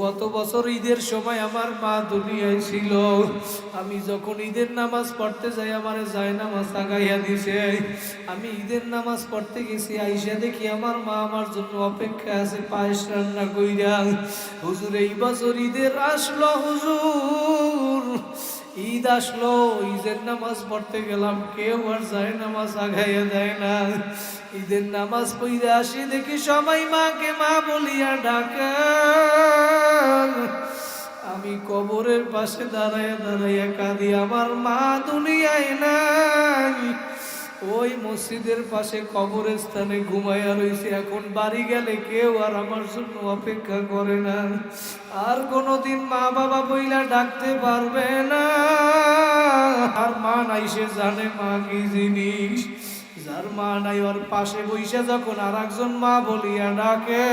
গত বছর ঈদের সময় আমার মা দুনিয়ায় ছিল। আমি যখন ঈদের নামাজ পড়তে যাই আমার জায়নামাজ আগাইয়া দিছে। আমি ঈদের নামাজ পড়তে গেছি, আইসা দেখি আমার মা আমার জন্য অপেক্ষা আছে পায়েস রান্না কইরা। হুজুর এই বছর ঈদের আসলো, হুজুর ঈদ আসলো, ঈদের নামাজ পড়তে গেলাম, কেউ আর জায়নামাজ আগাইয়া দেয় না। ঈদের নামাজ পড়ে আসি দেখি সবাই মাকে মা বলিয়া ডাকে। আমি কবরের পাশে দাঁড়াইয়া দাঁড়াইয়া কাঁদি, আমার মা দুনিয়ায় নাই। ওই মসজিদের পাশে কবরের স্থানে ঘুমাইয়া রইছে। এখন বাড়ি গেলে কেউ আর আমার জন্য অপেক্ষা করে না। আর কোনোদিন মা বাবা বইলা ডাকতে পারবে না। আর মা নাই, সে জানে মা কি জিনিস। যার মা নাই ওর পাশে বইসা যখন আর একজন মা বলিয়া ডাকে,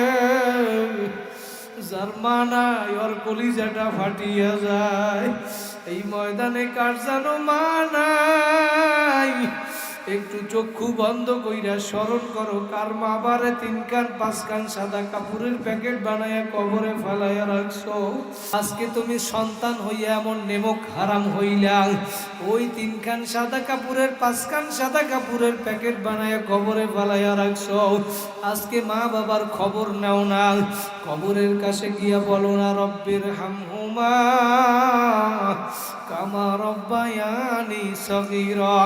যার মা নাই ওর কলিজাটা ফাটিয়া যায়। এই ময়দানে কার জানো মা নাই? একটু চক্ষু বন্ধ কইরা স্মরণ করো কার মা বারে 3 কান 5 কান সাদা কাপড়ের প্যাকেট বানায়া কবরে ফেলাইয়া রাখছো। আজকে তুমি সন্তান হইয়া এমন নেমক হারাম হইলা, ওই 3 কান সাদা কাপড়ের 5 কান সাদা কাপড়ের প্যাকেট বানায়া কবরে ফেলাইয়া রাখছো। আজকে মা বাবার খবর নাও না, কবরের কাছে গিয়া বলো না রব্বির হামহুমা কামা রব্বায়ানি সগীরা।